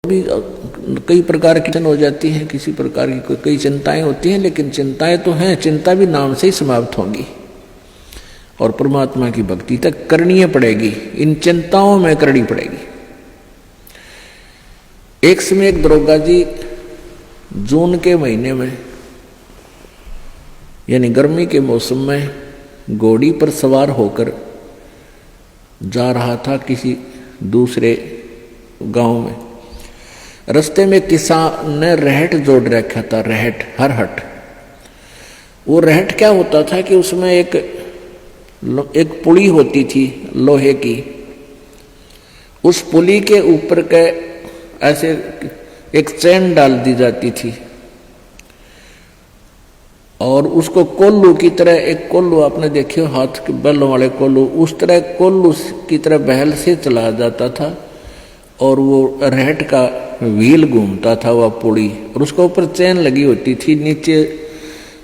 भी कई प्रकार की हो जाती है, किसी प्रकार की कई चिंताएं होती हैं, लेकिन चिंताएं तो हैं, चिंता भी नाम से ही समाप्त होंगी और परमात्मा की भक्ति तक करनी पड़ेगी, इन चिंताओं में करनी पड़ेगी। एक समय एक दरोगा जी जून के महीने में यानी गर्मी के मौसम में घोड़ी पर सवार होकर जा रहा था किसी दूसरे गांव में। रास्ते में किसान ने रहट जोड़ रखा था, रहट, हरहट। वो रहट क्या होता था कि उसमें एक पुली होती थी लोहे की, उस पुली के ऊपर के ऐसे एक चैन डाल दी जाती थी और उसको कोल्लू की तरह, एक कोल्लू आपने देखे हाथ के बैलों वाले कोल्लू, उस तरह कोल्लू की तरह बहल से चला जाता था और वो रहट का व्हील घूमता था वह पुड़ी, और उसके ऊपर चैन लगी होती थी। नीचे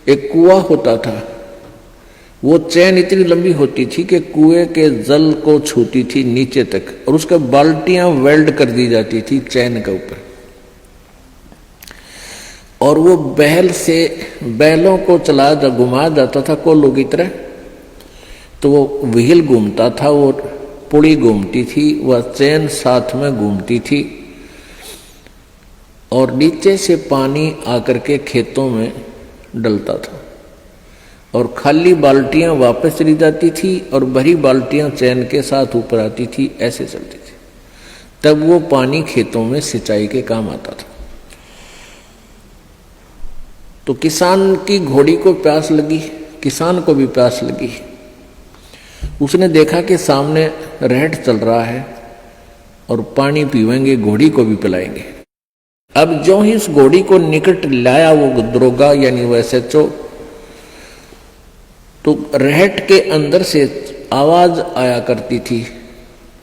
एक कुआं होता था, वो चैन इतनी लंबी होती थी कि कुएं के जल को छूती थी नीचे तक, और उसका बाल्टियां वेल्ड कर दी जाती थी चैन के ऊपर। और वो बैल से बैलों को घुमा जाता था कोल्लू की तरह, तो वो व्हील घूमता था, वो पुड़ी घूमती थी, वह चैन साथ में घूमती थी और नीचे से पानी आकर के खेतों में डलता था और खाली बाल्टियां वापस चली जाती थी और भरी बाल्टियां चैन के साथ ऊपर आती थी, ऐसे चलती थी। तब वो पानी खेतों में सिंचाई के काम आता था। तो किसान की घोड़ी को प्यास लगी, किसान को भी प्यास लगी। उसने देखा कि सामने रहट चल रहा है और पानी पीवेंगे, घोड़ी को भी पिलाएंगे। अब जो ही उस घोड़ी को निकट लाया वो दरोगा यानी वो SHO, तो रहट के अंदर से आवाज आया करती थी,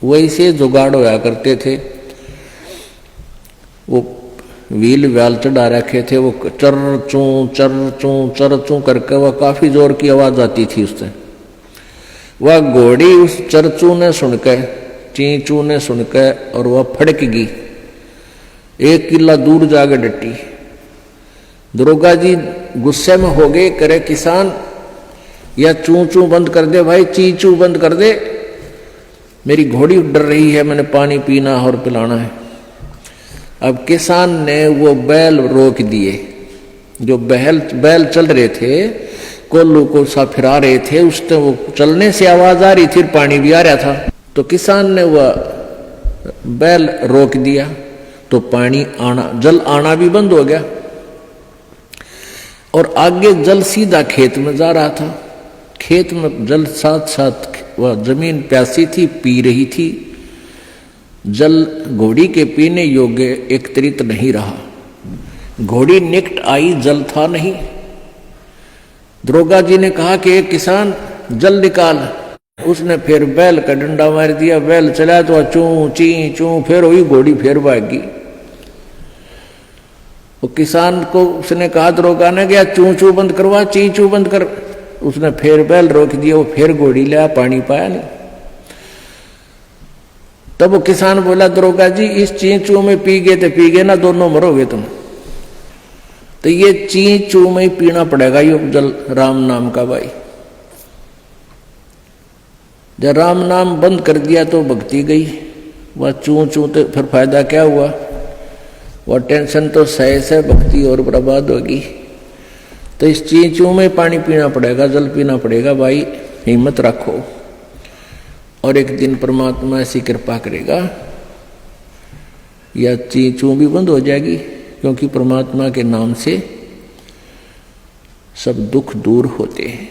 वैसे जुगाड़ होया करते थे। वो व्हील व्याल चढ़ा रखे थे, वो चर चू करके वह काफी जोर की आवाज आती थी उससे। वह घोड़ी उस चरचू ने सुनकर, चींचू ने सुनकर, और वह फड़क गई, 1 किला दूर जाकर डटी। दरोगा जी गुस्से में हो गए, करे किसान या चू चू बंद कर दे भाई, ची चू बंद कर दे, मेरी घोड़ी डर रही है, मैंने पानी पीना और पिलाना है। अब किसान ने वो बैल रोक दिए, जो बैल चल रहे थे, कोल्लू को सा फिरा रहे थे, उससे वो चलने से आवाज आ रही थी, पानी भी आ रहा था। तो किसान ने वह बैल रोक दिया, तो पानी आना, जल आना भी बंद हो गया और आगे जल सीधा खेत में जा रहा था। खेत में जल साथ साथ, वह जमीन प्यासी थी, पी रही थी। जल घोड़ी के पीने योग्य एकत्रित नहीं रहा। घोड़ी निकट आई, जल था नहीं। दरोगा जी ने कहा कि एक किसान जल निकाल। उसने फिर बैल का डंडा मार दिया, बैल चला तो चू ची चू, फिर वही घोड़ी फिर भागी। वो किसान को उसने कहा, दरोगा ने गया चू चू बंद करवा, ची चू बंद कर। उसने फिर बैल रोक दिया, वो फिर घोड़ी लिया, पानी पाया नहीं। तब वो किसान बोला, दरोगा जी इस ची चू में पी गए तो पी गए ना, दोनों मरोगे तुम। तो ये ची चू में ही पीना पड़ेगा ये जल, राम नाम का भाई। जब राम नाम बंद कर दिया तो भक्ति गई, वह चू चू तो फिर फायदा क्या हुआ, वह टेंशन तो सहे से भक्ति और बर्बाद होगी। तो इस ची चू में पानी पीना पड़ेगा, जल पीना पड़ेगा भाई, हिम्मत रखो और एक दिन परमात्मा ऐसी कृपा करेगा या ची चू भी बंद हो जाएगी, क्योंकि परमात्मा के नाम से सब दुख दूर होते हैं।